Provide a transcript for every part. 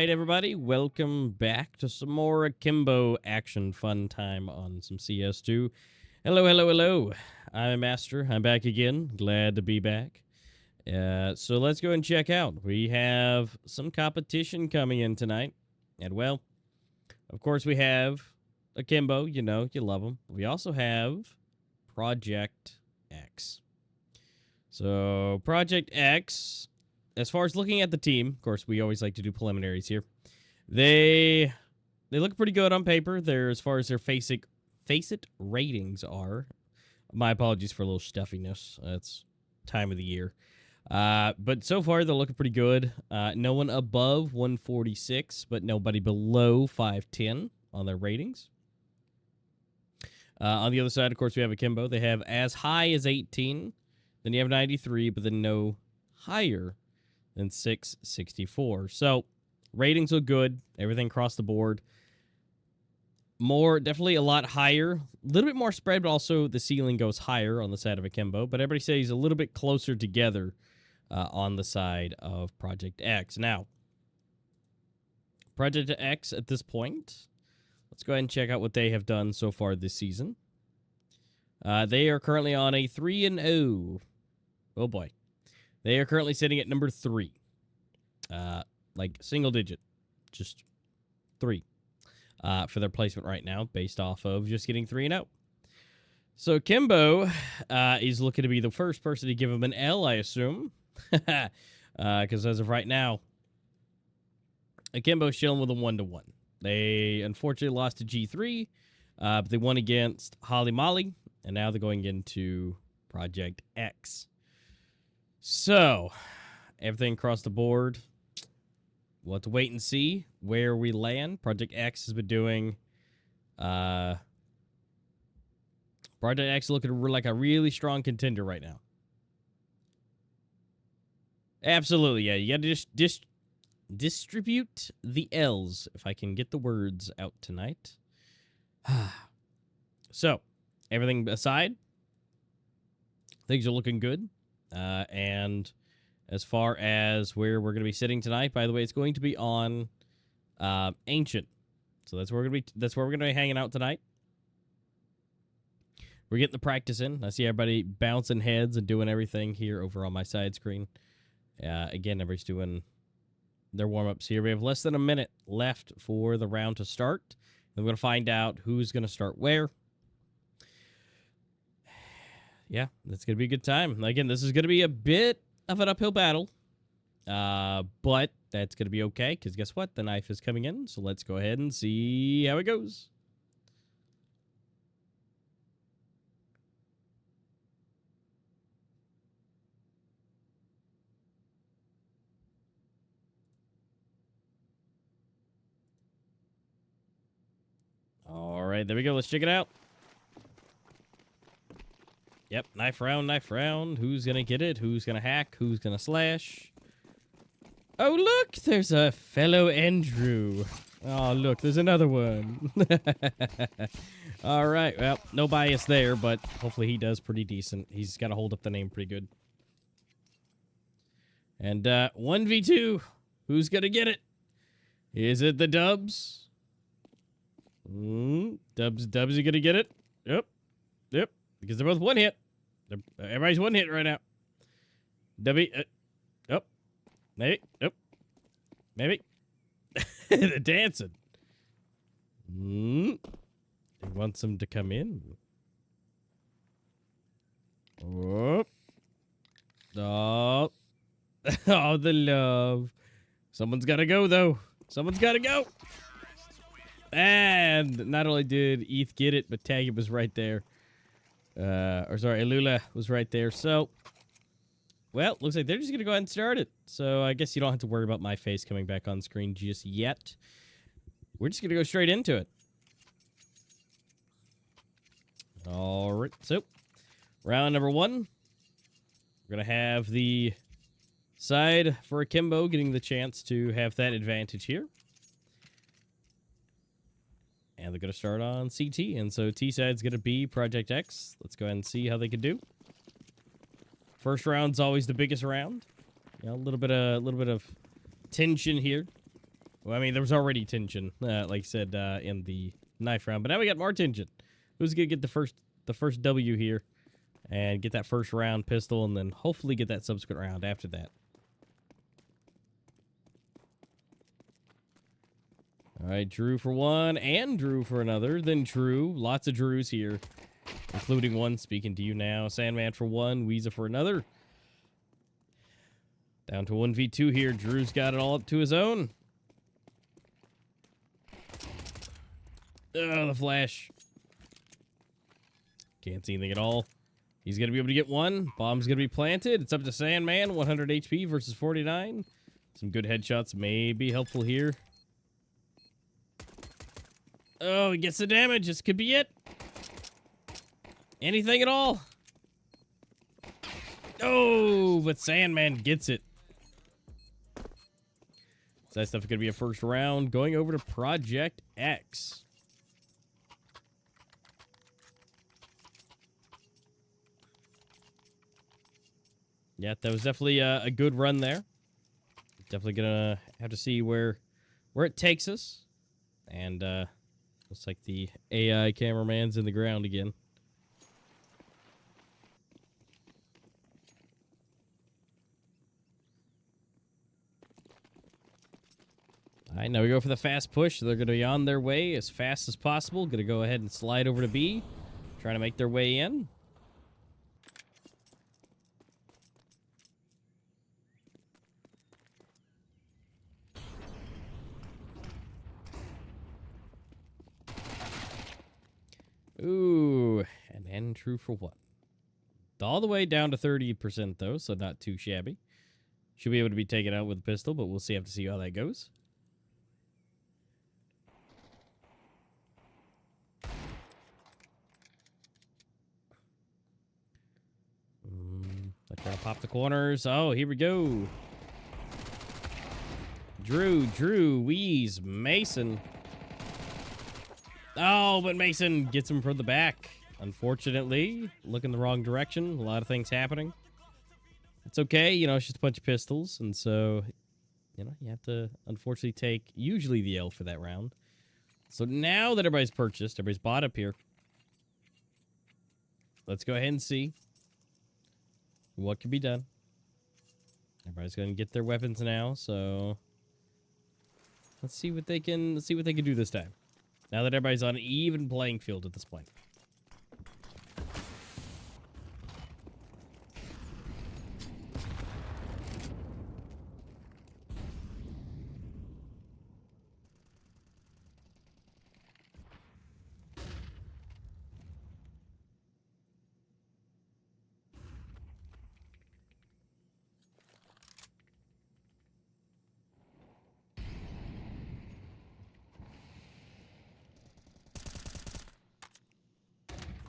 right, everybody. Welcome back to some more Akimbo action fun time on some CS2. Hello, hello, hello. I'm Master. I'm back again. Glad to be back. So let's go and check out. We have some competition coming in tonight. And, well, of course we have Akimbo. You know, you love them. We also have Project X. So, Project X, as far as looking at the team, of course, we always like to do preliminaries here. They look pretty good on paper. They're, as far as their face it ratings are. My apologies for a little stuffiness. It's time of the year. But so far, they're looking pretty good. No one above 146, but nobody below 510 on their ratings. On the other side, of course, we have Akimbo. They have as high as 18. Then you have 93, but then no higher than 664. So, ratings look good. Everything across the board. Definitely a lot higher. A little bit more spread, but also the ceiling goes higher on the side of Akimbo. But everybody says a little bit closer together on the side of Project X. Now, Project X at this point, let's go ahead and check out what they have done so far this season. They are currently on a 3-0. Oh, boy. They are currently sitting at number 3. Like single digit. Just 3. For their placement right now, based off of just getting 3-0. So, Akimbo is looking to be the first person to give him an L, I assume. Because as of right now, Akimbo's chilling with a 1-1. They unfortunately lost to G3, but they won against Holly Molly, and now they're going into Project X. So, everything across the board. We'll have to wait and see where we land. Project X has been doing... Project X looking like a really strong contender right now. Absolutely, yeah. You got to just distribute the L's, if I can get the words out tonight. So, everything aside, things are looking good. And as far as where we're going to be sitting tonight, by the way, it's going to be on Ancient. So that's where we're going to be hanging out tonight. We're getting the practice in. I see everybody bouncing heads and doing everything here over on my side screen. Again, everybody's doing their warm-ups here. We have less than a minute left for the round to start. And we're going to find out who's going to start where. Yeah, it's going to be a good time. Again, this is going to be a bit of an uphill battle. But that's going to be okay, because guess what? The knife is coming in. So let's go ahead and see how it goes. All right, there we go. Let's check it out. Yep, knife round, knife round. Who's going to get it? Who's going to hack? Who's going to slash? Oh, look, there's a fellow Andrew. Oh, look, there's another one. All right, well, no bias there, but hopefully he does pretty decent. He's got to hold up the name pretty good. And 1v2, who's going to get it? Is it the Dubs? Dubs are going to get it? Yep, because they're both one hit. Everybody's one hit right now. Maybe. Maybe. They're dancing. He wants them to come in. Oh, oh, the love. Someone's got to go, though. Someone's got to go. And not only did ETH get it, but Taggett was right there. Elula was right there. So, well, looks like they're just going to go ahead and start it. So, I guess you don't have to worry about my face coming back on screen just yet. We're just going to go straight into it. All right. So, round number 1. We're going to have the side for Akimbo getting the chance to have that advantage here. And they're going to start on CT. And so T side's going to be Project X. Let's go ahead and see how they can do. First round's always the biggest round. You know, a little bit of tension here. Well, I mean, there was already tension, like I said, in the knife round, but now we got more tension. Who's gonna get the first W here and get that first round pistol, and then hopefully get that subsequent round after that? All right, Drew for one and Drew for another. Then Drew, lots of Drews here, including one speaking to you now. Sandman for one, Weezer for another. Down to 1v2 here. Drew's got it all up to his own. Oh, the flash. Can't see anything at all. He's going to be able to get one. Bomb's going to be planted. It's up to Sandman. 100 HP versus 49. Some good headshots may be helpful here. Oh, he gets the damage. This could be it. Anything at all. Oh, but Sandman gets it. So that stuff is going to be a first round. Going over to Project X. Yeah, that was definitely a good run there. Definitely gonna have to see where it takes us. And looks like the AI cameraman's in the ground again. All right, now we go for the fast push. They're going to be on their way as fast as possible. Going to go ahead and slide over to B. Trying to make their way in. Ooh, and then True for one. All the way down to 30% though, so not too shabby. Should be able to be taken out with a pistol, but we'll see. Have to see how that goes. Like trying to pop the corners. Oh, here we go. Drew, Wheeze, Mason. Oh, but Mason gets him from the back. Unfortunately, looking the wrong direction. A lot of things happening. It's okay, you know, it's just a bunch of pistols, and so, you know, you have to unfortunately take usually the L for that round. So now that everybody's purchased, everybody's bought up here, let's go ahead and see what can be done. Everybody's going to get their weapons now, so let's see what they can do this time. Now that everybody's on an even playing field at this point.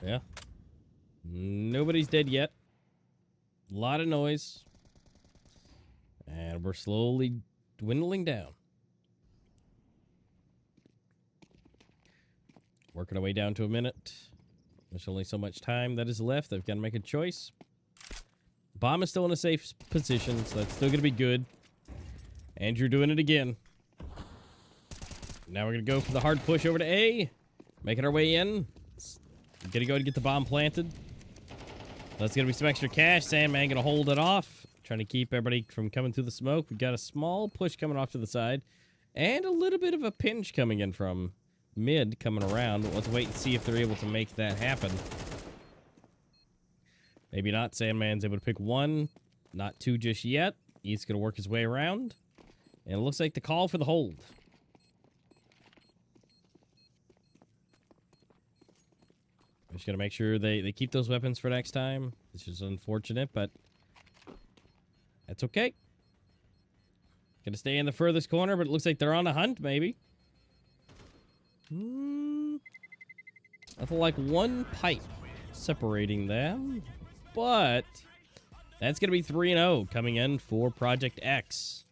Yeah. Nobody's dead yet. A lot of noise. And we're slowly dwindling down. Working our way down to a minute. There's only so much time that is left. They've got to make a choice. Bomb is still in a safe position, so that's still going to be good. Andrew doing it again. Now we're going to go for the hard push over to A. Making our way in. Gonna go and get the bomb planted. That's gonna be some extra cash. Sandman gonna hold it off. Trying to keep everybody from coming through the smoke. We've got a small push coming off to the side. And a little bit of a pinch coming in from mid coming around. Let's wait and see if they're able to make that happen. Maybe not. Sandman's able to pick one. Not two just yet. He's gonna work his way around. And it looks like the call for the hold. I'm just going to make sure they keep those weapons for next time. This is unfortunate, but that's okay. Going to stay in the furthest corner, but it looks like they're on a hunt, maybe. Nothing like one pipe separating them, but that's going to be 3-0 coming in for Project X.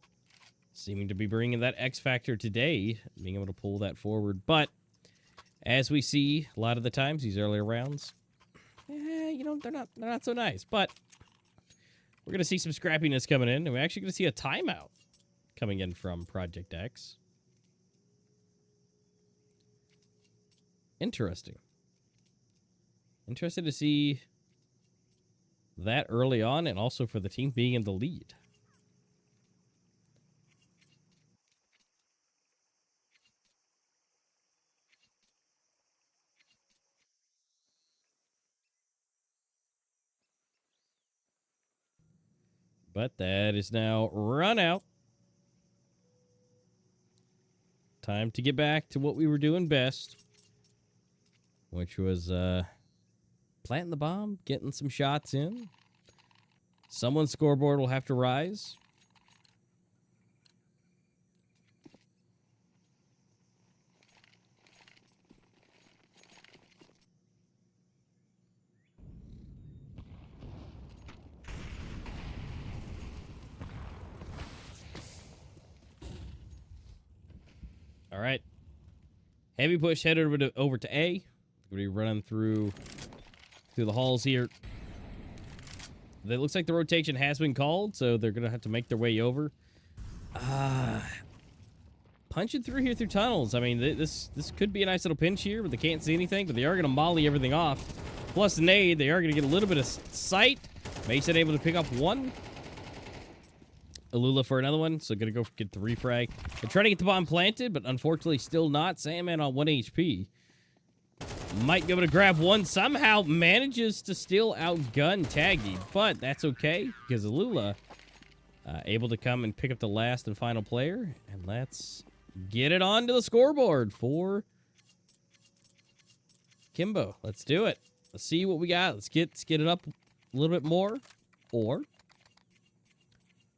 Seeming to be bringing that X factor today, being able to pull that forward, but as we see a lot of the times, these earlier rounds, you know, they're not so nice. But we're going to see some scrappiness coming in, and we're actually going to see a timeout coming in from Project X. Interesting. Interested to see that early on, and also for the team being in the lead. But that is now run out. Time to get back to what we were doing best, which was planting the bomb, getting some shots in. Someone's scoreboard will have to rise. All right. Heavy push headed over to A. We're going to be running through the halls here. It looks like the rotation has been called, so they're going to have to make their way over. Punching through here through tunnels. I mean, this could be a nice little pinch here, but they can't see anything. But they are going to molly everything off. Plus nade, they are going to get a little bit of sight. Mason able to pick up one. Alula for another one, so going to go get the refrag. They're trying to get the bomb planted, but unfortunately still not. Sandman on 1 HP. Might be able to grab one. Somehow manages to still outgun Taggy, but that's okay, because Alula able to come and pick up the last and final player. And let's get it onto the scoreboard for Kimbo. Let's do it. Let's see what we got. Let's get it up a little bit more. Or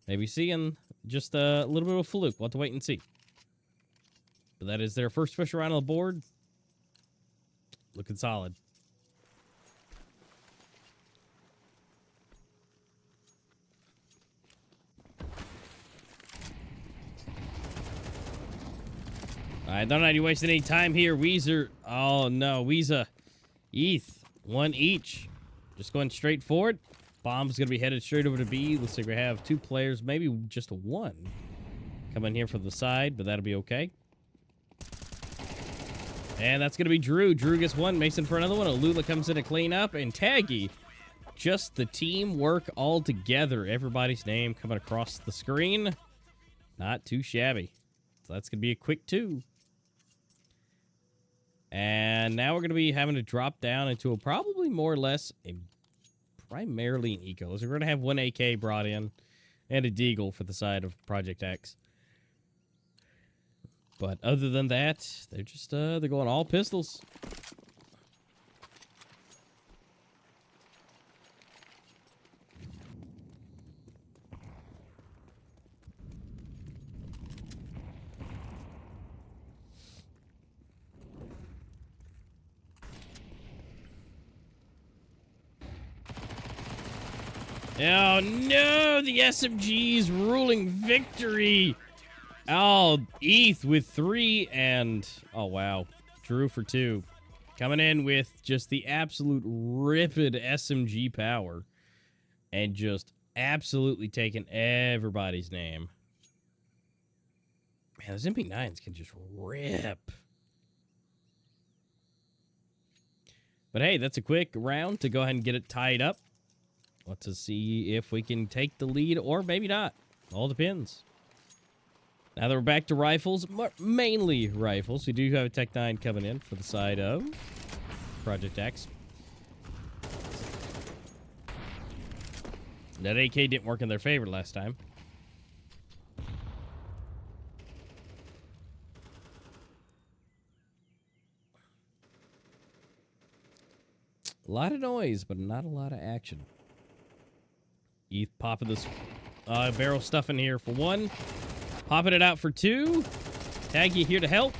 maybe seeing just a little bit of a fluke. We'll have to wait and see. But that is their first fish around on the board. Looking solid. All right, don't need to waste any time here. Weezer. Oh, no. Weeza. Eth. One each. Just going straight forward. Bomb's going to be headed straight over to B. Looks like we have two players, maybe just one, coming here from the side, but that'll be okay. And that's going to be Drew. Drew gets one. Mason for another one. Alula comes in to clean up. And Taggy. Just the teamwork all together. Everybody's name coming across the screen. Not too shabby. So that's going to be a quick 2. And now we're going to be having to drop down into a probably more or less primarily an eco. So we're going to have one AK brought in and a deagle for the side of Project X. But other than that, they're just, they're going all pistols. Oh no, the SMG's ruling victory. Oh, Eth with 3 and, oh wow, Drew for 2. Coming in with just the absolute ripped SMG power. And just absolutely taking everybody's name. Man, those MP9s can just rip. But hey, that's a quick round to go ahead and get it tied up. Let's see if we can take the lead or maybe not. All depends. Now that we're back to rifles, mainly rifles, we do have a Tech 9 coming in for the side of Project X. That AK didn't work in their favor last time. A lot of noise, but not a lot of action. Eth popping this barrel stuff in here for 1. Popping it out for 2. Taggy here to help.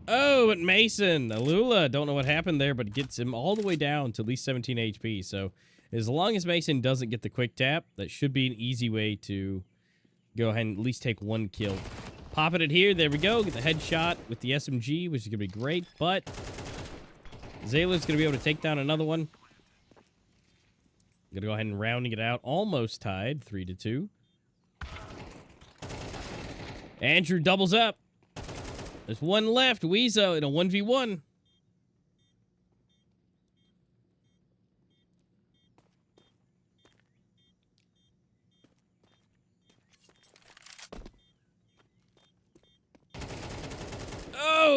Oh, but Mason. Alula, don't know what happened there, but gets him all the way down to at least 17 HP. So as long as Mason doesn't get the quick tap, that should be an easy way to go ahead and at least take 1 kill. Popping it here. There we go. Get the headshot with the SMG, which is going to be great. But Zayla's going to be able to take down another one. Going to go ahead and rounding it out. Almost tied. 3-2. Andrew doubles up. There's 1 left. Weezo in a 1v1.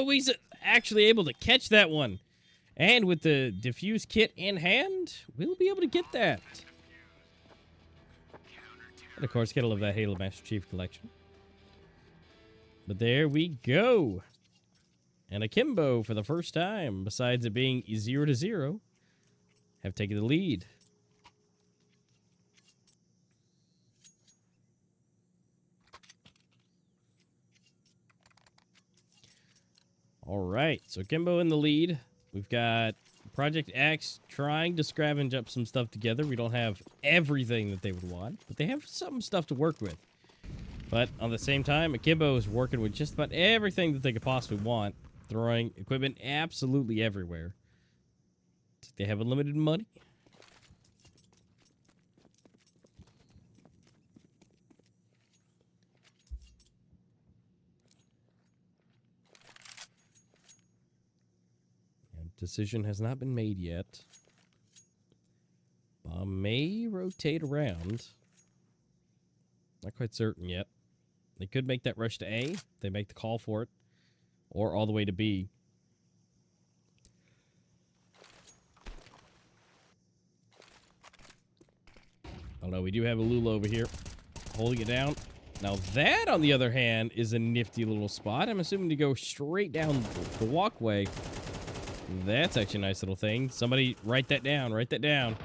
Oh, he's actually able to catch that one. And with the diffuse kit in hand, we'll be able to get that. And of course, gotta love that Halo Master Chief collection. But there we go. And Akimbo, for the first time, besides it being 0-0, have taken the lead. All right, so Akimbo in the lead. We've got Project X trying to scavenge up some stuff together. We don't have everything that they would want, but they have some stuff to work with. But on the same time, Akimbo is working with just about everything that they could possibly want, throwing equipment absolutely everywhere. They have unlimited money. And decision has not been made yet. Bomb may rotate around. Not quite certain yet. They could make that rush to A. They make the call for it. Or all the way to B. Oh no, we do have a Lula over here. Holding it down. Now that, on the other hand, is a nifty little spot. I'm assuming to go straight down the walkway. That's actually a nice little thing. Somebody write that down. Write that down.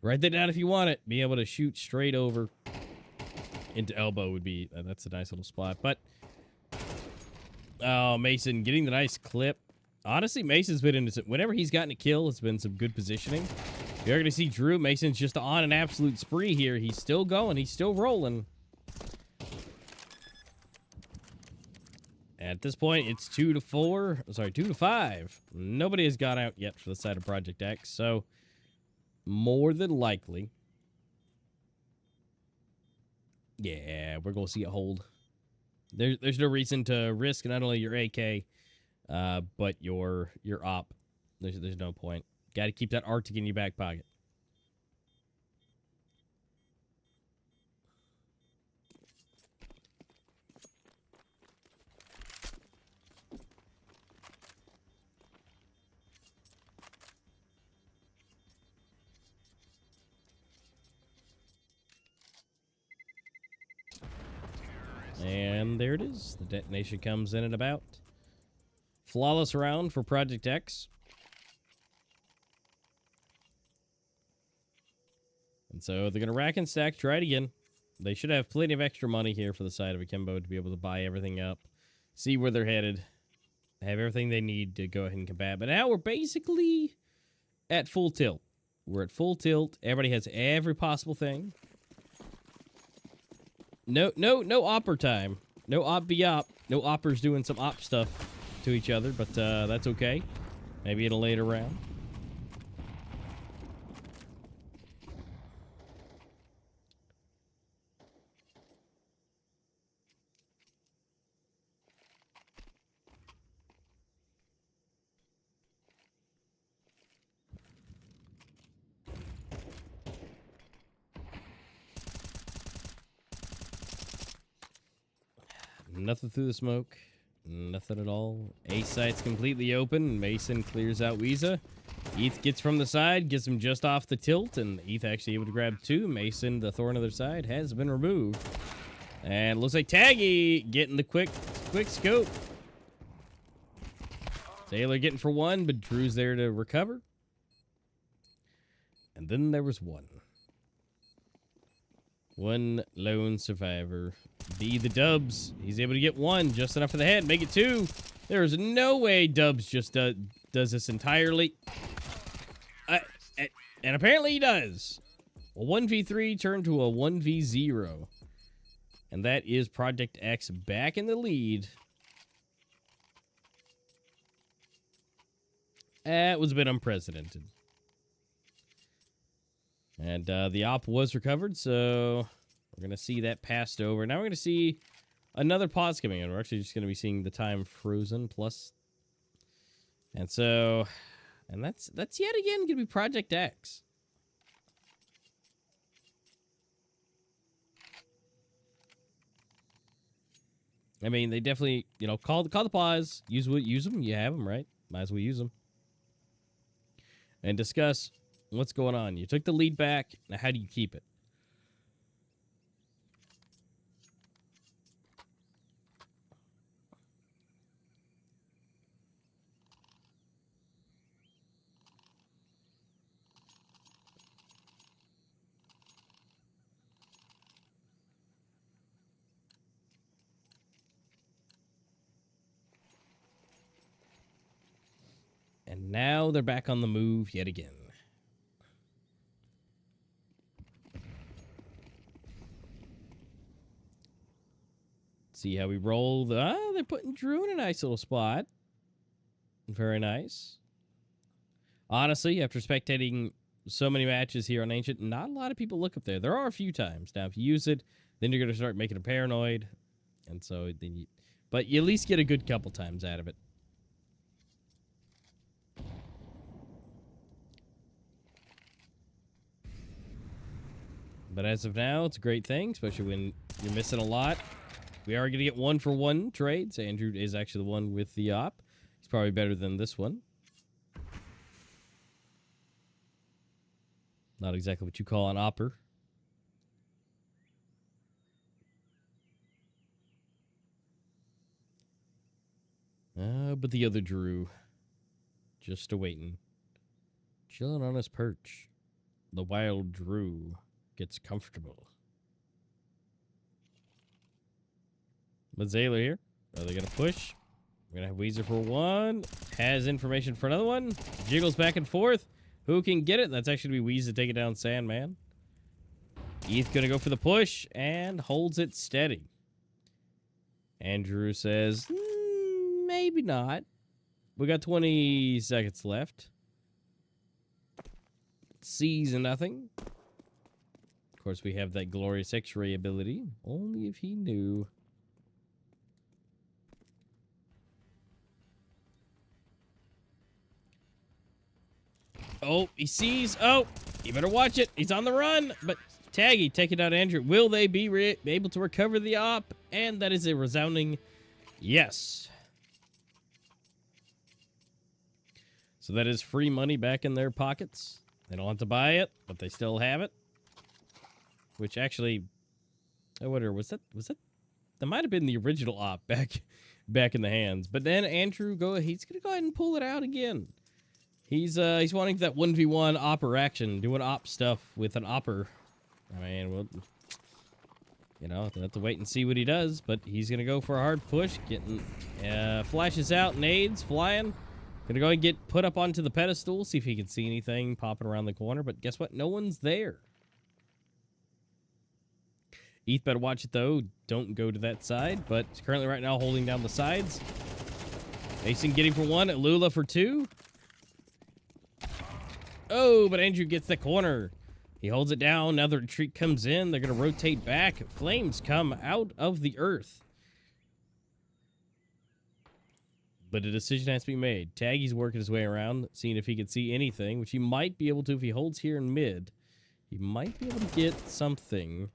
Write that down if you want it. Be able to shoot straight over into elbow would be... that's a nice little spot. But... oh, Mason getting the nice clip. Honestly, Mason's been in... whenever he's gotten a kill, it's been some good positioning. You're going to see Drew. Mason's just on an absolute spree here. He's still going. He's still rolling. At this point, it's 2-4. Sorry, 2-5. Nobody has got out yet for the side of Project X, so more than likely, yeah, we're going to see a hold. There's no reason to risk not only your AK, but your op. There's no point. Got to keep that Arctic in your back pocket. And there it is. The detonation comes in and about. Flawless round for Project X. And so they're going to rack and stack, try it again. They should have plenty of extra money here for the side of Akimbo to be able to buy everything up, see where they're headed, have everything they need to go ahead and combat. But now we're basically at full tilt. We're at full tilt. Everybody has every possible thing. No opper time. No op v op. No oppers doing some op stuff to each other, but that's okay. Maybe in a later round. Nothing through the smoke. Nothing at all. A site's completely open. Mason clears out Weeza. ETH gets from the side, gets him just off the tilt, and ETH actually able to grab two. Mason, the thorn on the other side, has been removed. And looks like Taggy getting the quick scope. Taylor getting for one, but Drew's there to recover. And then there was one. One lone survivor. The Dubs. He's able to get one, just enough for the head. Make it two. There is no way Dubs just does this entirely. And apparently he does. A 1v3 turned to a 1v0. And that is Project X back in the lead. That was a bit unprecedented. And the op was recovered, so we're going to see that passed over. Now we're going to see another pause coming in. We're actually just going to be seeing the time frozen plus. And so, and that's yet again going to be Project X. I mean, they definitely, you know, call the pause, use them. You have them, right? Might as well use them. And discuss what's going on. You took the lead back. Now, how do you keep it? And now they're back on the move yet again. See how we roll. They're putting Drew in a nice little spot. Very nice. Honestly, after spectating so many matches here on Ancient, not a lot of people look up there. There are a few times. Now, if you use it, then you're going to start making a paranoid. And so, then but you at least get a good couple times out of it. But as of now, it's a great thing, especially when you're missing a lot. We are going to get 1-for-1 trades. Andrew is actually the one with the op. He's probably better than this one. Not exactly what you call an opper. But the other Drew, just a-waiting. Chilling on his perch. The wild Drew gets comfortable. But Zayler here. Are they going to push? We're going to have Weezer for one. Has information for another one. Jiggles back and forth. Who can get it? That's actually going to be Weezer to take it down Sandman. ETH going to go for the push and holds it steady. Andrew says, maybe not. We got 20 seconds left. Sees nothing. Of course, we have that glorious X-ray ability. Only if he knew. Oh, he sees. Oh, you better watch it. He's on the run. But Taggy taking out Andrew. Will they be able to recover the op? And that is a resounding yes. So that is free money back in their pockets. They don't have to buy it, but they still have it. Which actually, I wonder, was that that might have been the original op back in the hands. But then Andrew he's gonna go ahead and pull it out again. He's wanting that 1v1 opper action, doing op stuff with an opper. I mean, well, you know, we'll have to wait and see what he does, but he's gonna go for a hard push, getting flashes out, nades flying. Gonna go and get put up onto the pedestal, see if he can see anything popping around the corner, but guess what? No one's there. ETH better watch it, though. Don't go to that side, but he's currently right now holding down the sides. Mason getting for one, Lula for two. Oh, but Andrew gets the corner. He holds it down. Now the retreat comes in. They're going to rotate back. Flames come out of the earth. But a decision has to be made. Taggy's working his way around, seeing if he can see anything, which he might be able to if he holds here in mid. He might be able to get something.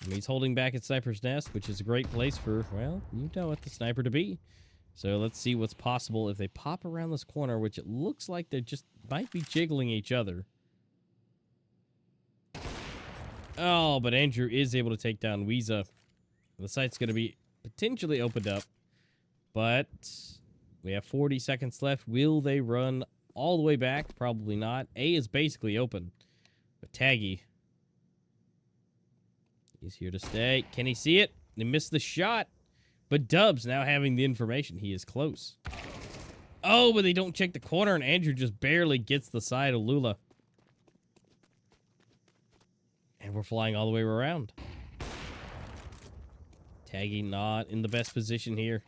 And he's holding back at Sniper's Nest, which is a great place for, well, you know what, the sniper to be. So let's see what's possible if they pop around this corner, which it looks like they just might be jiggling each other. Oh, but Andrew is able to take down Weeza. The site's going to be potentially opened up. But we have 40 seconds left. Will they run all the way back? Probably not. A is basically open. But Taggy, he's here to stay. Can he see it? They missed the shot. But Dubs now having the information. He is close. Oh, but they don't check the corner, and Andrew just barely gets the side of Lula. And we're flying all the way around. Taggy not in the best position here.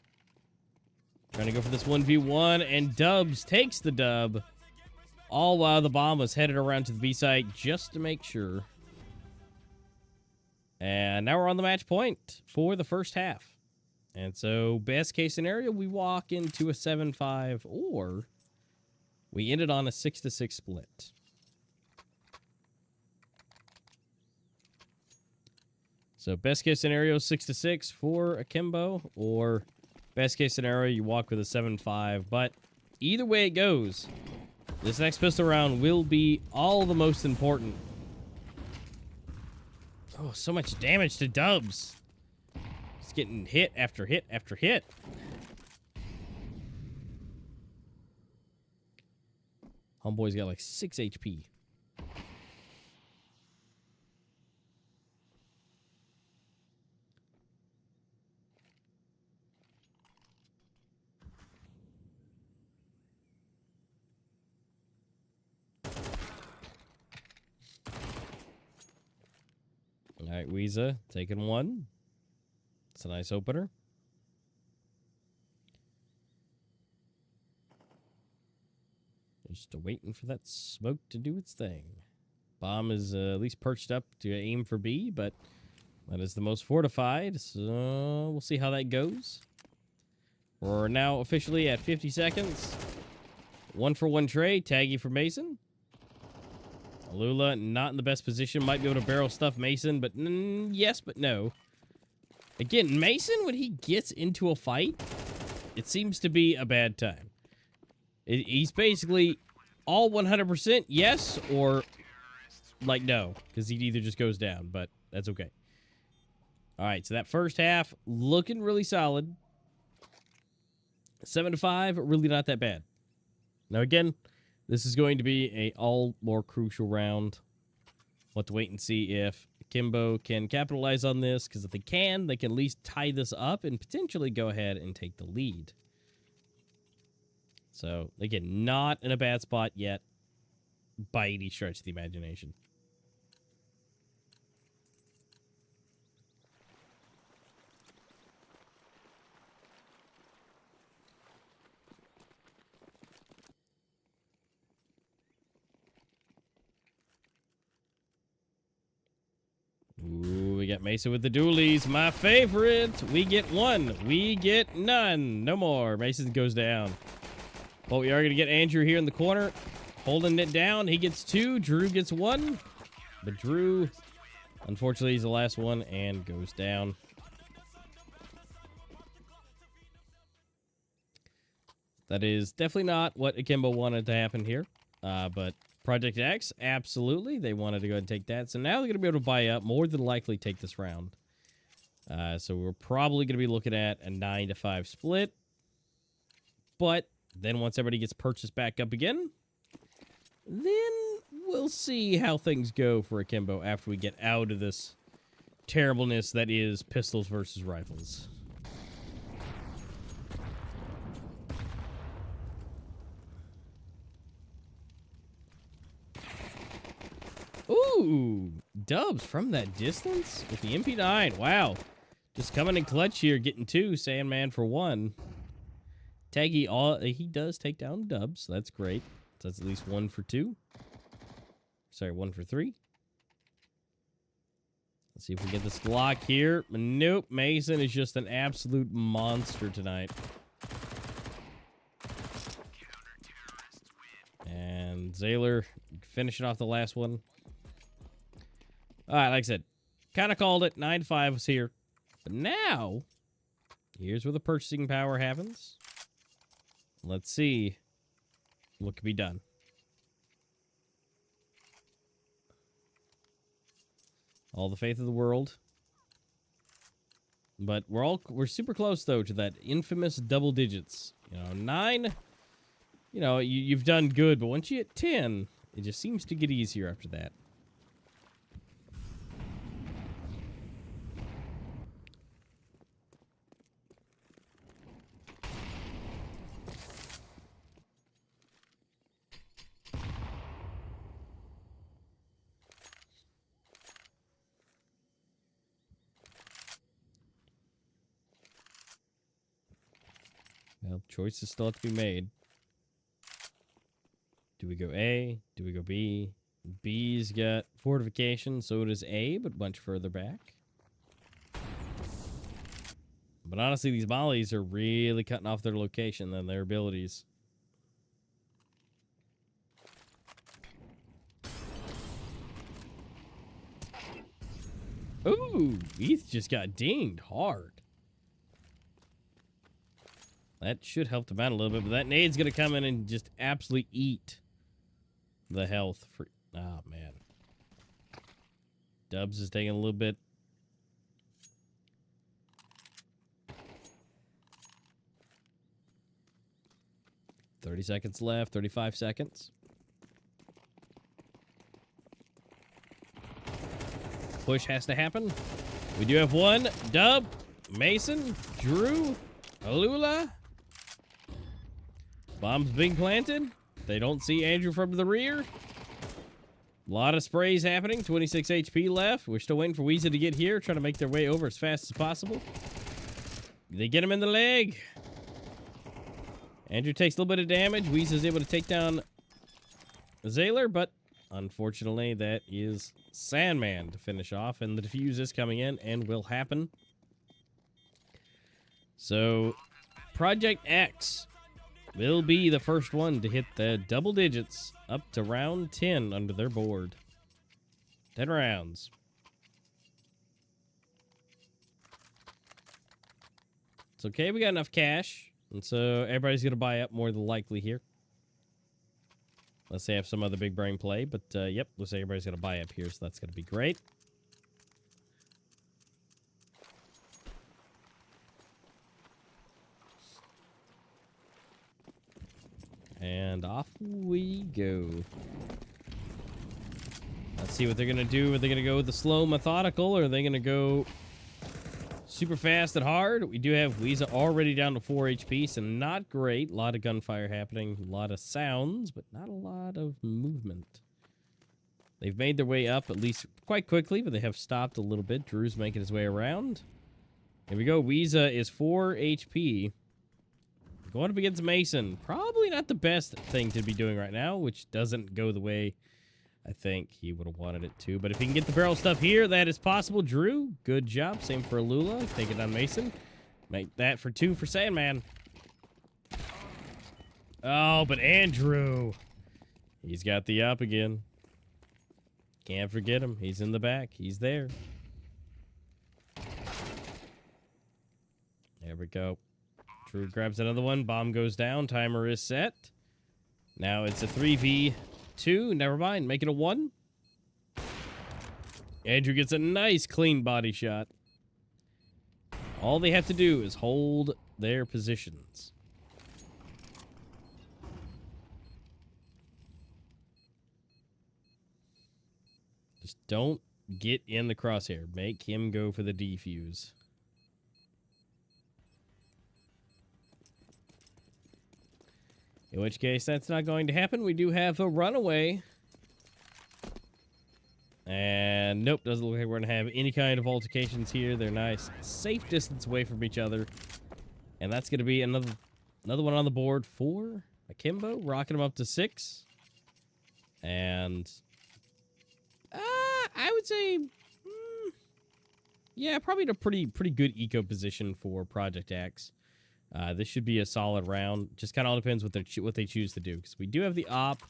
Trying to go for this 1v1, and Dubs takes the dub. All while the bomb was headed around to the B site just to make sure. And now we're on the match point for the first half. And so, best case scenario, we walk into a 7-5, or we ended on a 6-6 split. So best case scenario, 6-6 for Akimbo, or best case scenario, you walk with a 7-5. But either way it goes, this next pistol round will be all the most important. Oh, so much damage to Dubs. He's getting hit after hit after hit. Homeboy's got like 6 HP. All right, Weeza taking one. It's a nice opener. Just waiting for that smoke to do its thing. Bomb is at least perched up to aim for B, but that is the most fortified, so we'll see how that goes. We're now officially at 50 seconds. 1-for-1 tray, taggy for Mason. Alula not in the best position, might be able to barrel stuff Mason, but yes, but no. Again, Mason, when he gets into a fight, it seems to be a bad time. He's basically all 100% yes or like no, because he either just goes down, but that's okay. All right, so that first half looking really solid. 7-5, really not that bad. Now again, this is going to be a all more crucial round. We'll have to wait and see if Akimbo can capitalize on this, because if they can at least tie this up and potentially go ahead and take the lead. So, again, not in a bad spot yet by any stretch of the imagination. Ooh, we got Mesa with the dualies. My favorite. We get one. We get none. No more. Mason goes down. But we are going to get Andrew here in the corner, holding it down. He gets 2. Drew gets 1. But Drew, unfortunately, he's the last one and goes down. That is definitely not what Akimbo wanted to happen here. But Project X, absolutely. They wanted to go ahead and take that. So now they're going to be able to buy up, more than likely take this round. So we're probably going to be looking at a 9-5 split. But then once everybody gets purchased back up again, then we'll see how things go for Akimbo after we get out of this terribleness that is pistols versus rifles. Ooh, Dubs from that distance with the MP9. Wow. Just coming in clutch here, getting 2, Sandman for 1. Taggy, he does take down Dubs. So that's great. So that's at least 1 for 2. Sorry, 1 for 3. Let's see if we get this Glock here. Nope, Mason is just an absolute monster tonight. And Zaylor finishing off the last one. All right, like I said, kind of called it. 9-5 was here. But now, here's where the purchasing power happens. Let's see what can be done. All the faith of the world. But we're super close, though, to that infamous double digits. 9, you've done good, but once you hit 10, it just seems to get easier after that. Well, choices still have to be made. Do we go A? Do we go B? B's got fortification, so does A, but much further back. But honestly, these mollies are really cutting off their location than their abilities. Ooh, Heath just got dinged hard. That should help them out a little bit, but that nade's going to come in and just absolutely eat the health. Oh, man. Dubs is taking a little bit. $30 seconds left, 35 seconds. Push has to happen. We do have one. Dub, Mason, Drew, Alula. Bombs being planted. They don't see Andrew from the rear. A lot of sprays happening. 26 HP left. We're still waiting for Weezer to get here. Trying to make their way over as fast as possible. They get him in the leg. Andrew takes a little bit of damage. Weezer's able to take down Zayler, but unfortunately, that is Sandman to finish off, and the defuse is coming in and will happen. So, Project X will be the first one to hit the double digits up to round 10 under their board. 10 rounds. It's okay, we got enough cash, and so everybody's going to buy up more than likely here. Let's say I have some other big brain play, but yep, looks like everybody's going to buy up here, so that's going to be great. And off we go. Let's see what they're going to do. Are they going to go with the slow, methodical, or are they going to go super fast and hard? We do have Weeza already down to 4 HP, so not great. A lot of gunfire happening, a lot of sounds, but not a lot of movement. They've made their way up at least quite quickly, but they have stopped a little bit. Drew's making his way around. Here we go. Weeza is 4 HP. Going up against Mason. Probably not the best thing to be doing right now, which doesn't go the way I think he would have wanted it to. But if he can get the barrel stuff here, that is possible. Drew, good job. Same for Alula. Take it on Mason. Make that for 2 for Sandman. Oh, but Andrew. He's got the up again. Can't forget him. He's in the back. He's there. There we go. Drew grabs another one. Bomb goes down. Timer is set. Now it's a 3v2. Never mind. Make it a 1. Andrew gets a nice clean body shot. All they have to do is hold their positions. Just don't get in the crosshair. Make him go for the defuse. In which case, that's not going to happen. We do have a runaway. And nope, doesn't look like we're going to have any kind of altercations here. They're nice, safe distance away from each other. And that's going to be another one on the board for Akimbo, rocking him up to 6. And I would say, yeah, probably in a pretty good eco position for Project X. This should be a solid round. Just kind of all depends what they choose to do. Because we do have the op.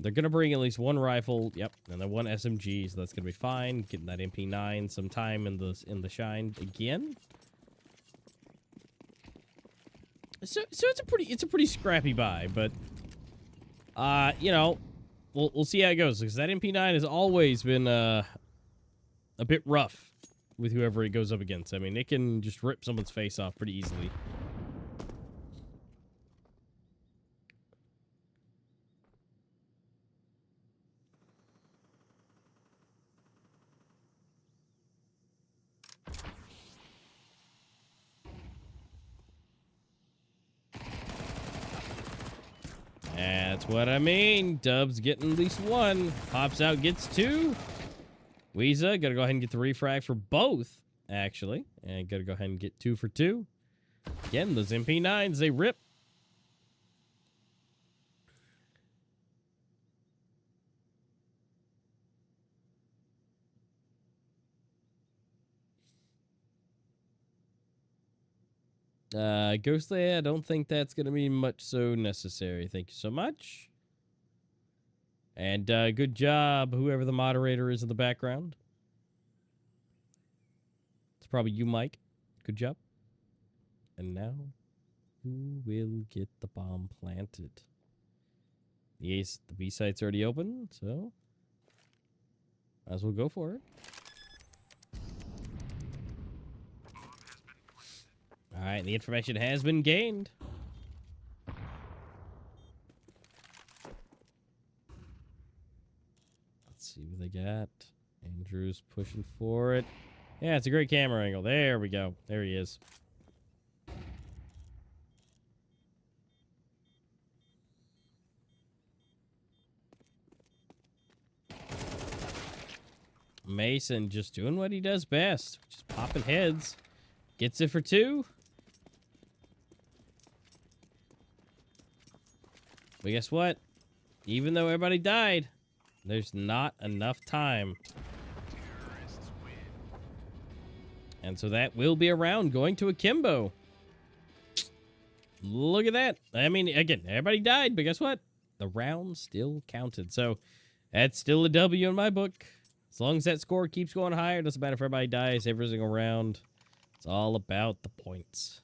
They're going to bring at least 1 rifle. Yep. And then 1 SMG. So that's going to be fine. Getting that MP9 some time in the shine again. So it's a pretty scrappy buy. But, you know, we'll see how it goes. Because that MP9 has always been a bit rough with whoever it goes up against. I mean, it can just rip someone's face off pretty easily. That's what I mean. Dub's getting at least 1. Pops out, gets 2. Weeza, gotta go ahead and get the refrag for both, actually. And gotta go ahead and get 2 for 2. Again, those MP9s, they rip. Ghostly, I don't think that's going to be much so necessary. Thank you so much. And good job, whoever the moderator is in the background. probably you, Mike. Good job. And now, who will get the bomb planted? The B site's already open, so might as well go for it. All right, the information has been gained. Let's see what they got. Andrew's pushing for it. Yeah, it's a great camera angle. There we go. There he is. Mason just doing what he does best. Just popping heads. Gets it for 2. But guess what? Even though everybody died, there's not enough time. And so that will be a round going to Akimbo. Look at that. I mean, again, everybody died, but guess what? The round still counted. So that's still a W in my book. As long as that score keeps going higher, doesn't matter if everybody dies every single round. It's all about the points.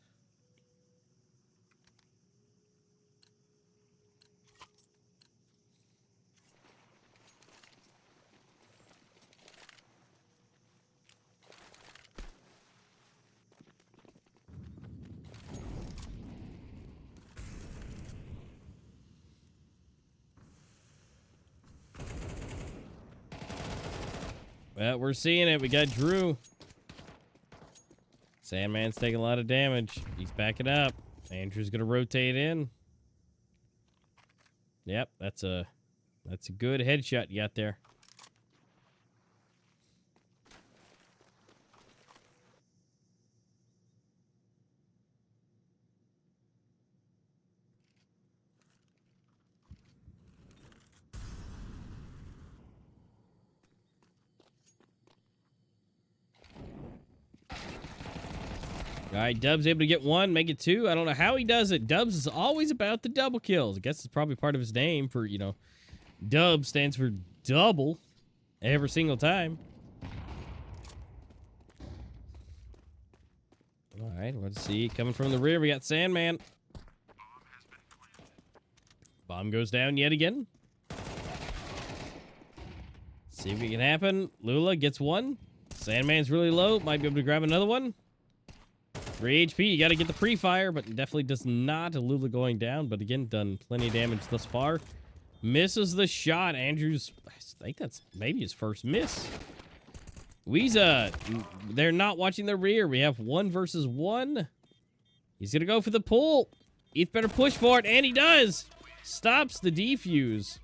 Well, we're seeing it. We got Drew. Sandman's taking a lot of damage. He's backing up. Andrew's going to rotate in. Yep, that's a good headshot you got there. All right, Dub's able to get 1, make it 2. I don't know how he does it. Dubs is always about the double kills. I guess it's probably part of his name for, you know, Dub stands for double every single time. All right, let's see. Coming from the rear, we got Sandman. Bomb goes down yet again. See if it can happen. Lula gets 1. Sandman's really low. Might be able to grab another one. 3 HP. You got to get the pre-fire, but definitely does not. Lula going down, but again, done plenty of damage thus far. Misses the shot. Andrews, I think that's maybe his first miss. Weeza, they're not watching the rear. We have 1 versus 1. He's going to go for the pull. Eth better push for it, and he does. Stops the defuse.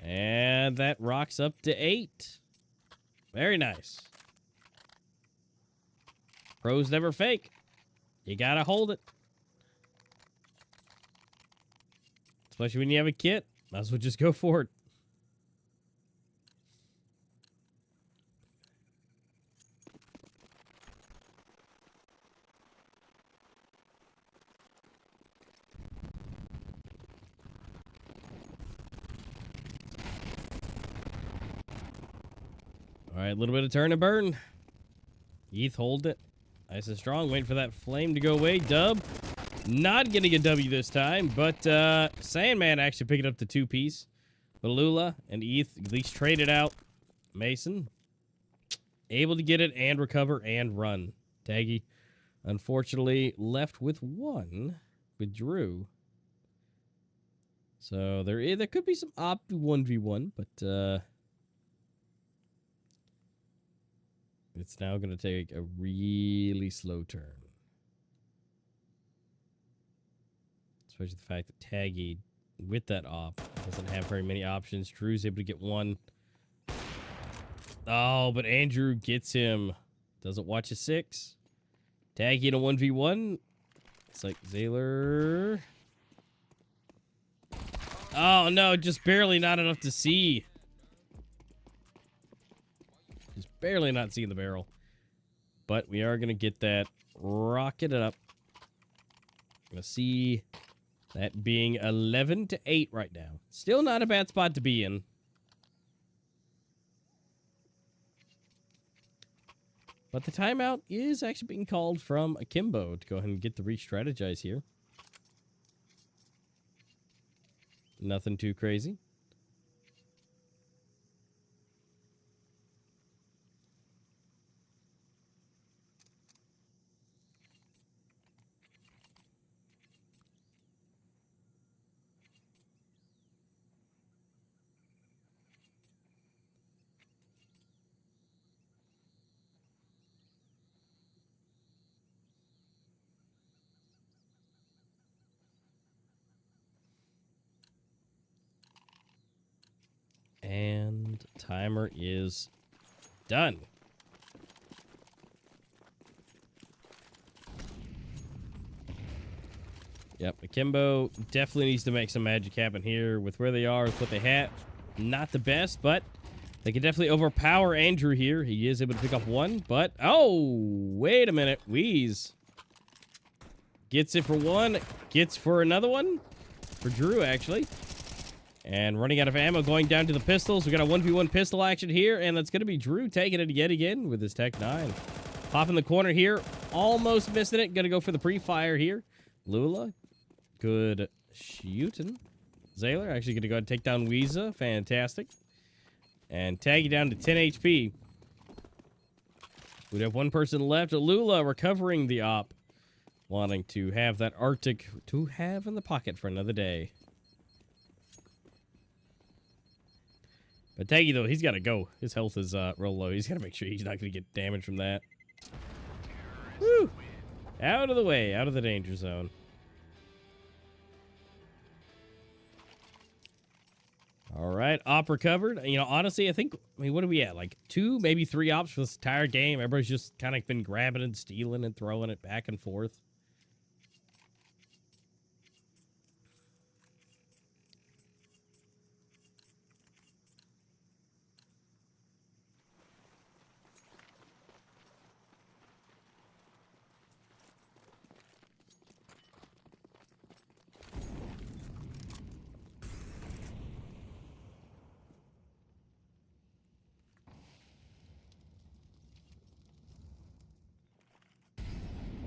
And that rocks up to 8. Very nice. Pros never fake. You gotta hold it. Especially when you have a kit. Might as well just go for it. All right, a little bit of turn and burn. Eth hold it. Nice and strong. Waiting for that flame to go away. Dub not getting a W this time, but Sandman actually picking up the 2-piece. Balula and Eth at least traded out. Mason able to get it and recover and run. Taggy, unfortunately, left with 1 with Drew. So there could be some op 1v1, but it's now going to take a really slow turn. Especially the fact that Taggy, with that op, doesn't have very many options. Drew's able to get 1. Oh, but Andrew gets him. Doesn't watch a 6. Taggy in a 1v1. It's like Zaylor. Oh, no, just barely not enough to see. Just barely not seeing the barrel. But we are going to get that rocketed up. Going to see that being 11-8 right now. Still not a bad spot to be in. But the timeout is actually being called from Akimbo to go ahead and get the re-strategize here. Nothing too crazy. And timer is done. Yep, Akimbo definitely needs to make some magic happen here with where they are, with what they have. Not the best, but they can definitely overpower Andrew here. He is able to pick up one, but... Oh, wait a minute. Wheeze gets it for one, gets for another one. For Drew, actually. And running out of ammo, going down to the pistols. We got a 1v1 pistol action here, and that's going to be Drew taking it yet again with his Tech 9. Pop in the corner here, almost missing it. Going to go for the pre-fire here. Lula, good shooting. Zayler actually going to go ahead and take down Weeza. Fantastic. And tag you down to 10 HP. We'd have one person left. Lula recovering the op. Wanting to have that Arctic to have in the pocket for another day. But Taggy, though, he's got to go. His health is real low. He's got to make sure he's not going to get damage from that. Woo! Out of the way. Out of the danger zone. All right. Op recovered. You know, honestly, I think... I mean, what are we at? Like 2, maybe 3 ops for this entire game. Everybody's just kind of been grabbing and stealing and throwing it back and forth.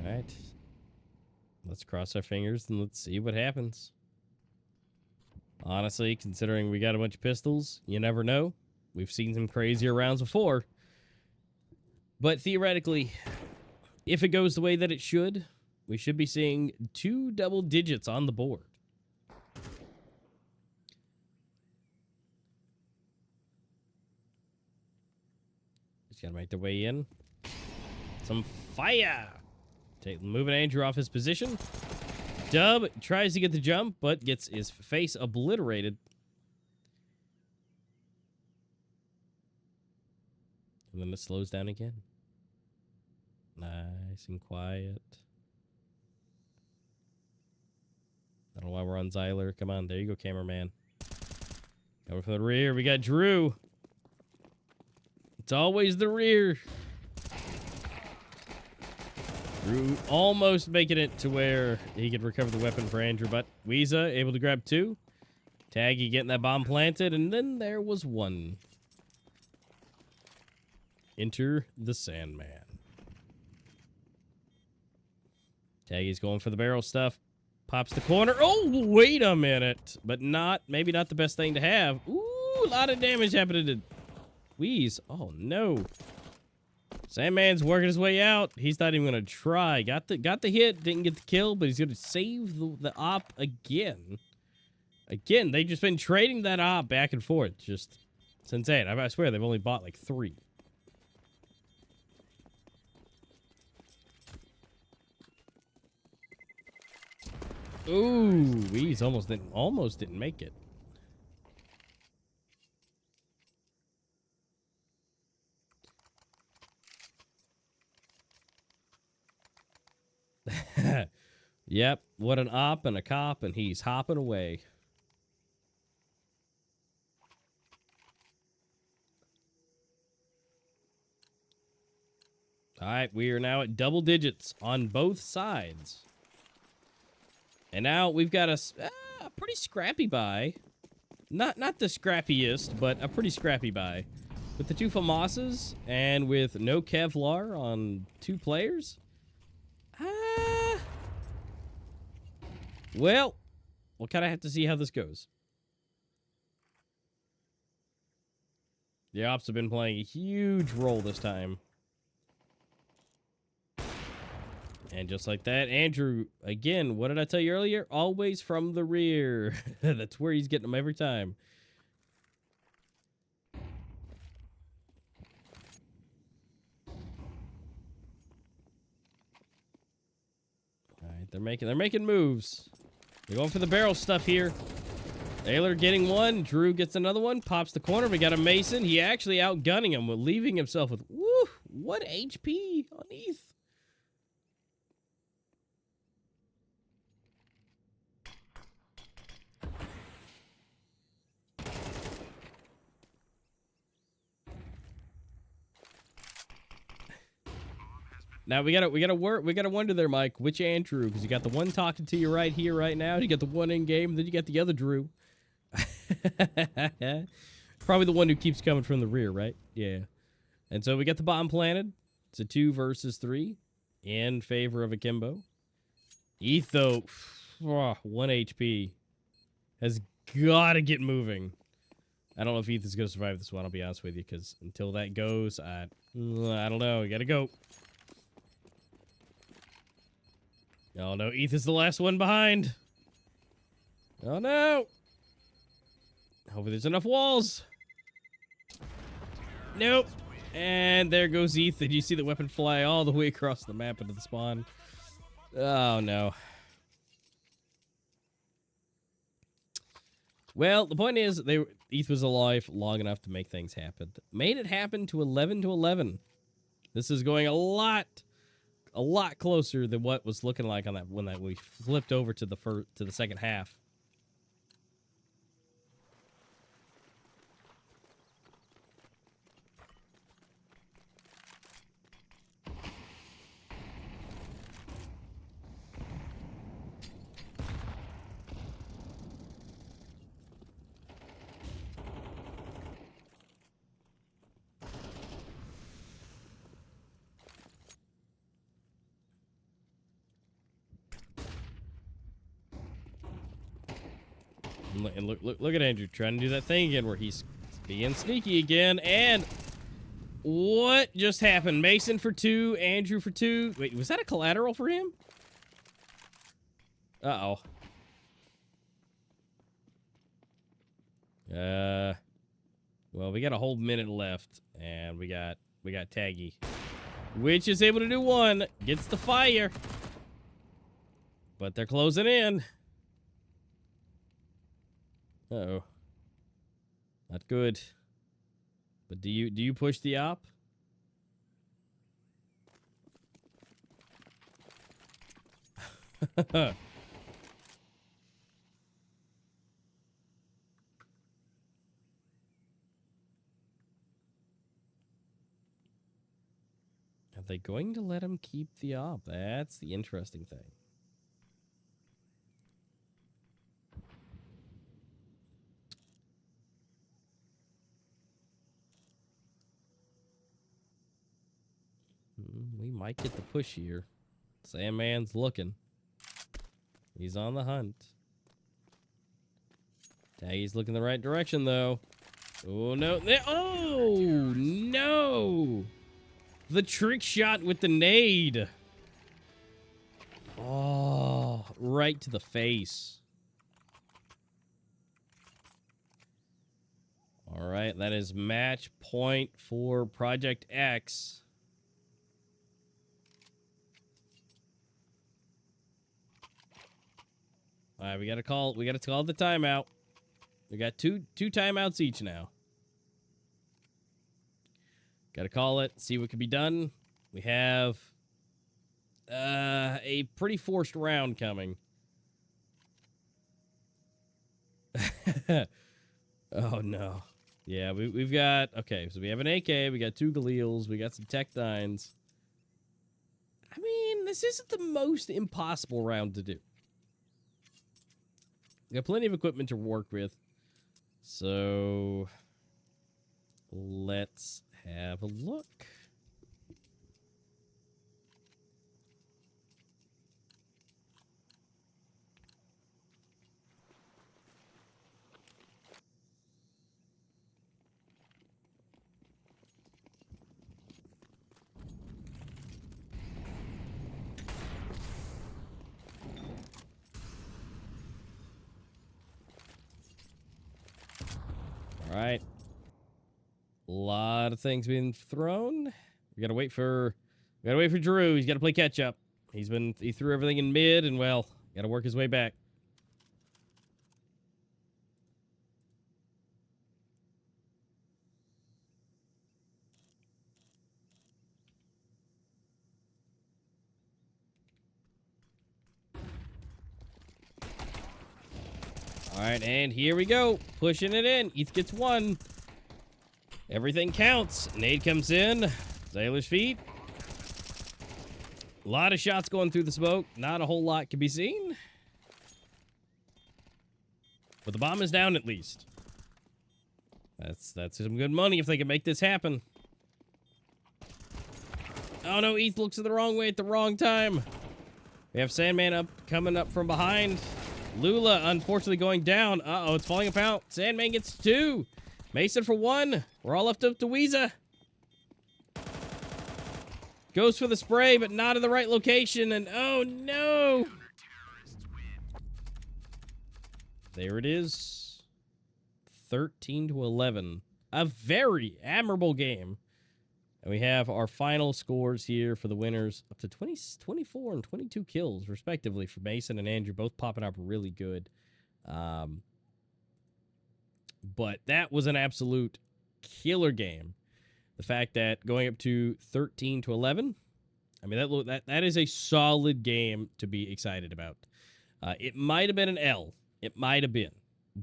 All right. Let's cross our fingers and let's see what happens. Honestly, considering we got a bunch of pistols, you never know. We've seen some crazier rounds before. But theoretically, if it goes the way that it should, we should be seeing 2 double digits on the board. Just gotta make their way in. Some fire! Moving Andrew off his position. Dub tries to get the jump, but gets his face obliterated. And then it slows down again. Nice and quiet. I don't know why we're on Zyler. Come on, there you go, cameraman. Coming from the rear, we got Drew. It's always the rear. Drew almost making it to where he could recover the weapon for Andrew, but Weeza able to grab 2. Taggy getting that bomb planted, and then there was 1. Enter the Sandman. Taggy's going for the barrel stuff. Pops the corner. Oh, wait a minute. But maybe not the best thing to have. Ooh, a lot of damage happening to Wheeze. Oh, no. Sandman's working his way out. He's not even going to try. Got the hit, didn't get the kill, but he's going to save the op again. Again, they've just been trading that op back and forth. Just, it's insane. I swear they've only bought like 3. Ooh, he's almost didn't make it. Yep, what an op and a cop, and he's hopping away. All right, we are now at double digits on both sides. And now we've got a pretty scrappy buy. Not the scrappiest, but a pretty scrappy buy. with the 2 FAMASas and with no Kevlar on 2 players? Well, we'll kind of have to see how this goes. The ops have been playing a huge role this time. And just like that, Andrew, again, what did I tell you earlier? Always from the rear. That's where he's getting them every time. All right, they're making moves. They're going for the barrel stuff here. Taylor getting one. Drew gets another one. Pops the corner. We got a Mason. He actually outgunning him, leaving himself with, woo, 1 HP on ETH. Now we gotta wonder there, Mike, which Andrew, because you got the one talking to you right here, right now. You got the one in game, then you got the other Drew. Probably the one who keeps coming from the rear, right? Yeah. And so we got the bomb planted. It's a 2 versus 3 in favor of Akimbo. ETH, though, 1 HP, has got to get moving. I don't know if ETH is going to survive this one, I'll be honest with you, because until that goes, I don't know. You got to go. Oh, no. ETH is the last one behind. Oh, no. Hopefully there's enough walls. Nope. And there goes ETH. Did you see the weapon fly all the way across the map into the spawn? Oh, no. Well, the point is, ETH was alive long enough to make things happen. Made it happen to 11-11. This is going a lot closer than what was looking like on that when we flipped over to the second half. And look at Andrew trying to do that thing again where he's being sneaky again. And what just happened? Mason for 2, Andrew for 2. Wait, was that a collateral for him? Uh-oh. Well, we got a whole minute left, and we got Taggy, which is able to do 1. Gets the fire. But they're closing in. Uh-oh. Not good. But do you push the op? Are they going to let him keep the op? That's the interesting thing. We might get the push here. Sandman's looking. He's on the hunt. Taggy's looking the right direction, though. Oh, no. Oh, no. The trick shot with the nade. Oh, right to the face. All right, that is match point for Project X. All right, we gotta call the timeout. We got two timeouts each now. Gotta call it, see what can be done. We have a pretty forced round coming. Oh no. Yeah, we've got, okay, so we have an AK, we got 2 Galils, we got some Tech 9s. I mean, this isn't the most impossible round to do. We got plenty of equipment to work with. So Let's have a look. All right. A lot of things being thrown. We gotta wait for Drew. He's gotta play catch up. He threw everything in mid, and well, gotta work his way back. All right, and here we go. Pushing it in. ETH gets one. Everything counts. Nade comes in. Sailor's feet. A lot of shots going through the smoke. Not a whole lot can be seen. But the bomb is down at least. That's some good money if they can make this happen. Oh no, ETH looks the wrong way at the wrong time. We have Sandman coming up from behind. Lula, unfortunately, going down. Uh-oh, it's falling apart. Sandman gets 2. Mason for 1. We're all left up to Weeza. Goes for the spray, but not in the right location, and oh no! There it is. 13-11. A very admirable game. And we have our final scores here for the winners, up to 24 and 22 kills, respectively, for Mason and Andrew, both popping up really good. But that was an absolute killer game. The fact that going up to 13-11, I mean, that is a solid game to be excited about. It might have been an L. It might have been.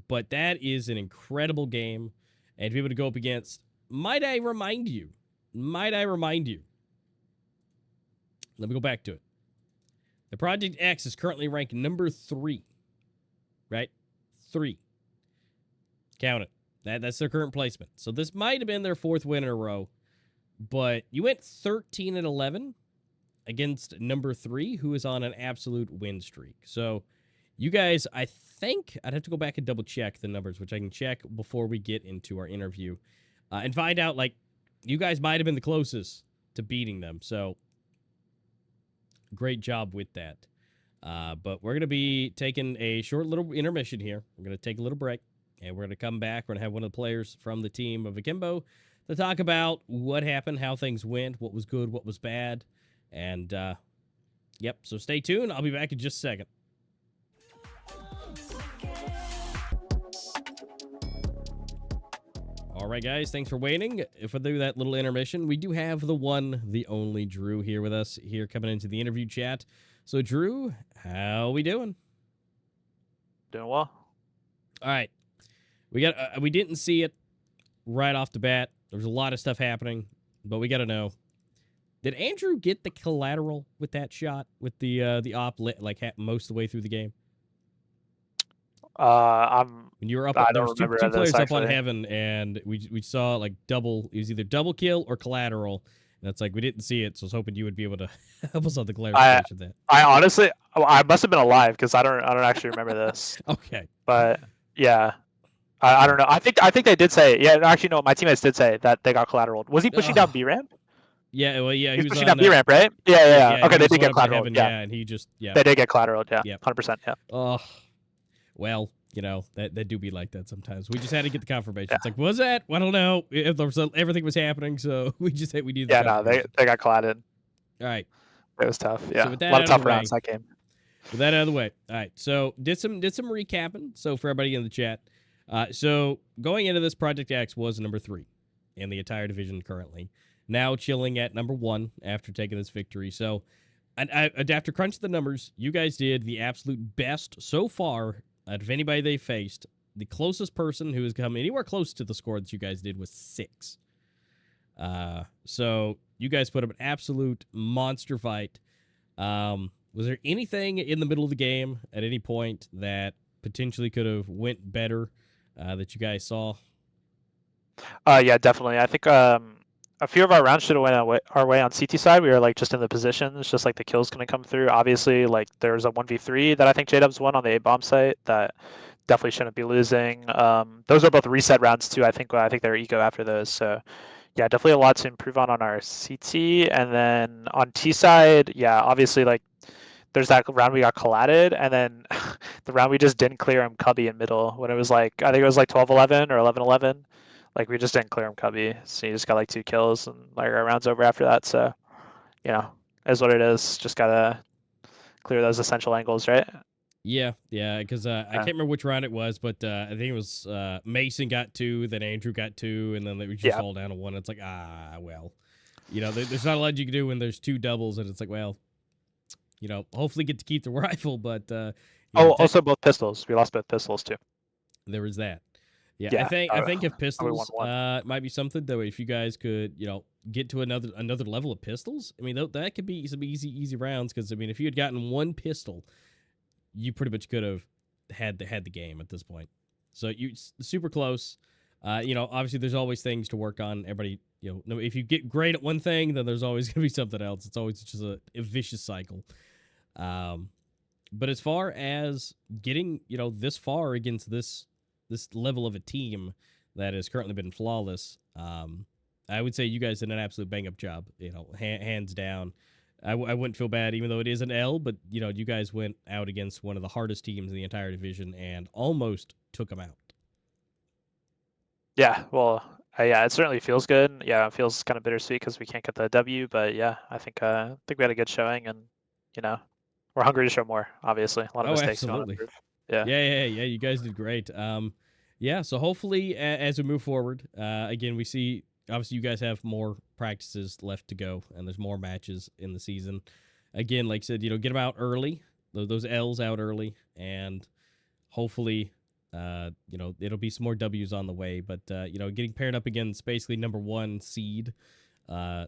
But that is an incredible game. And to be able to go up against, might I remind you, let me go back to it. The Project X is currently ranked number 3. Right? 3. Count it. That's their current placement. So this might have been their 4th win in a row. But you went 13-11 against number 3, who is on an absolute win streak. So you guys, I think, I'd have to go back and double check the numbers, which I can check before we get into our interview. And find out, like, you guys might have been the closest to beating them. So great job with that. But we're going to be taking a short little intermission here. We're going to take a little break. And we're going to come back. We're going to have one of the players from the team of Akimbo to talk about what happened, how things went, what was good, what was bad. And, yep, so stay tuned. I'll be back in just a second. All right, guys, thanks for waiting. If I do that little intermission, we do have the one, the only Drew here with us, here coming into the interview chat. So, Drew, how we doing? Doing well. All right. We didn't see it right off the bat. There was a lot of stuff happening, but we got to know. Did Andrew get the collateral with that shot with the op most of the way through the game? When you were up, I there don't was remember two players this, up on actually. heaven, and we saw like double. It was either double kill or collateral. And it's like we didn't see it, so I was hoping you would be able to help us on the clarification of that. I honestly, I must have been alive because I don't actually remember this. Okay. But yeah, I don't know. I think they did say, yeah. Actually, no, my teammates did say that they got collateral. Was he pushing down B ramp? Yeah, well, yeah, he was pushing on, down B ramp, right? Yeah. Okay, they did get collateral. Yeah, and he just they did get collateral. Yeah, 100%. Yeah. Oh, well, you know that do be like that sometimes. We just had to get the confirmation. Yeah. It's like, was that? I don't know if everything was happening, so we just had we needed. Yeah, no, they got collated. All right, it was tough. Yeah, so with that a lot of tough rounds that game. With that out of the way, all right. So did some recapping. So for everybody in the chat, so going into this, Project X was number 3 in the entire division currently. Now chilling at number 1 after taking this victory. So, after crunching the numbers, you guys did the absolute best so far out of anybody they faced. The closest person who has come anywhere close to the score that you guys did was 6. So you guys put up an absolute monster fight. Was there anything in the middle of the game at any point that potentially could have went better that you guys saw? Yeah, definitely. I think a few of our rounds should have went our way on CT side. We were like just in the positions, just like the kills gonna come through. Obviously, like there's a 1v3 that I think J-Dubs won on the A bomb site that definitely shouldn't be losing. Those are both reset rounds too. I think they're eco after those. So yeah, definitely a lot to improve on our CT. And then on T side, yeah, obviously like there's that round we got collatted, and then the round we just didn't clear him cubby in middle when it was like I think it was like 12-11 or 11-11. Like we just didn't clear him cubby, so he just got like 2 kills and like our round's over after that. So you know, is what it is. Just gotta clear those essential angles, right? Yeah, yeah, because I can't remember which round it was, but I think it was Mason got 2, then Andrew got 2, and then it was just Yeah. all down to 1. It's like, well, there's not a lot you can do when there's 2 doubles, and it's like, well, hopefully get to keep the rifle, but Oh, also both pistols. We lost both pistols too. there was that. Yeah, I Yeah. think if We won pistols one. might be something though. If you guys could, get to another level of pistols, I mean that could be some easy rounds. Because I mean, if you had gotten one pistol, you pretty much could have had the game at this point. So super close. Obviously there's always things to work on. Everybody, if you get great at one thing, then there's always gonna be something else. It's always just a vicious cycle. But as far as getting, this far against this level of a team that has currently been flawless, I would say you guys did an absolute bang up job. Hands down. I wouldn't feel bad, even though it is an L. But you guys went out against one of the hardest teams in the entire division and almost took them out. Yeah. Well. Yeah, it certainly feels good. Yeah, it feels kind of bittersweet because we can't get the W, but yeah, I think we had a good showing, and you know, we're hungry to show more. Obviously, a lot of Oh, mistakes we want to absolutely. improve. Yeah. Yeah. You guys did great. Yeah. So hopefully, as we move forward, again, we see obviously you guys have more practices left to go, and there's more matches in the season. Again, like I said, get them out early, those L's out early, and hopefully, it'll be some more W's on the way. But getting paired up against basically number 1 seed. Like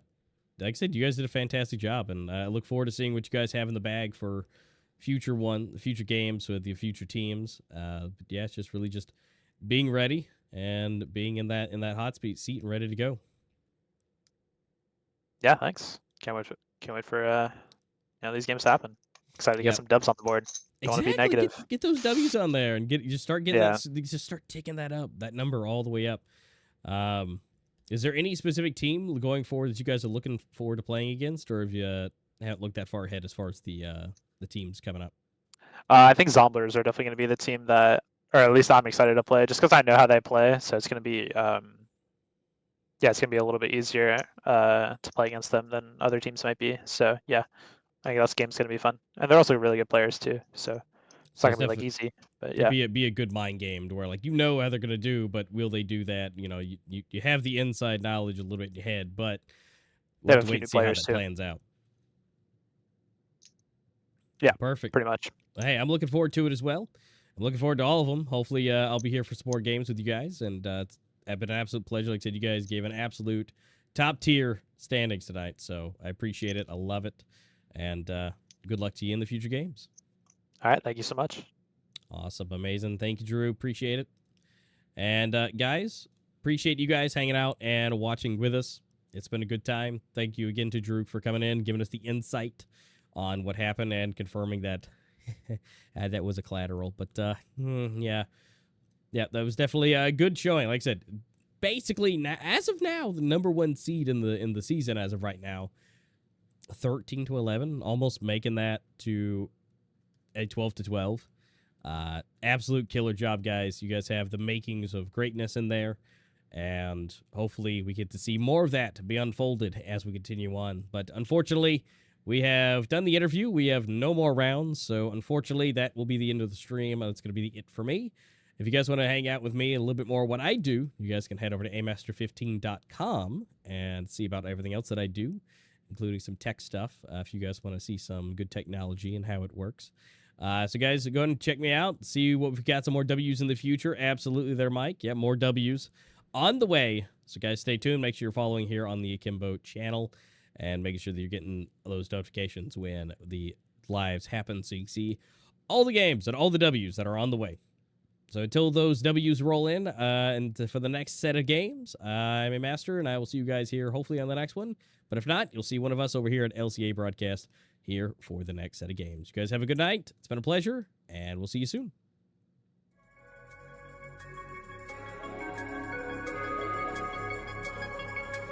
I said, you guys did a fantastic job, and I look forward to seeing what you guys have in the bag for future games with the future teams. But yeah, it's just really just being ready and being in that hot seat and ready to go. Yeah. Thanks. Can't wait for these games to happen. Excited to get Yep. some dubs on the board. Don't want to be Exactly. negative. Get those W's on there and just start getting Yeah. just start ticking that up, that number all the way up. Is there any specific team going forward that you guys are looking forward to playing against, or have you haven't looked that far ahead as far as the teams coming up? I think Zomblers are definitely going to be the team that, or at least I'm excited to play, just because I know how they play. So it's going to be, yeah, it's going to be a little bit easier to play against them than other teams might be. So yeah, I think this game's going to be fun, and they're also really good players too. So it's So not it's going to be like definitely easy, but to yeah, be a good mind game to where like how they're gonna do, but will they do that? You have the inside knowledge a little bit in your head, but we'll they have have to a few wait new and see how players that too. plans out. Yeah, Perfect. pretty much. Hey, I'm looking forward to it as well. I'm looking forward to all of them. Hopefully, I'll be here for some more games with you guys, and it's been an absolute pleasure. Like I said, you guys gave an absolute top tier standings tonight, so I appreciate it. I love it, and good luck to you in the future games. All right, thank you so much. Awesome, amazing. Thank you, Drew. Appreciate it. And guys, appreciate you guys hanging out and watching with us. It's been a good time. Thank you again to Drew for coming in, giving us the insight on what happened, and confirming that that was a collateral. But yeah, that was definitely a good showing. Like I said, basically, as of now, the number 1 seed in the season as of right now, 13-11, almost making that to a 12-12. Absolute killer job, guys. You guys have the makings of greatness in there, and hopefully we get to see more of that be unfolded as we continue on. But unfortunately, we have done the interview. We have no more rounds, so unfortunately, that will be the end of the stream. That's going to be it for me. If you guys want to hang out with me a little bit more what I do, you guys can head over to Amaster15.com and see about everything else that I do, including some tech stuff, if you guys want to see some good technology and how it works. So, guys, go ahead and check me out. See what we've got some more W's in the future. Absolutely there, Mike. Yeah, more W's on the way. So, guys, stay tuned. Make sure you're following here on the Akimbo channel and making sure that you're getting those notifications when the lives happen so you can see all the games and all the W's that are on the way. So until those W's roll in, and for the next set of games, I'm a master, and I will see you guys here hopefully on the next one. But if not, you'll see one of us over here at LCA Broadcast here for the next set of games. You guys have a good night. It's been a pleasure, and we'll see you soon.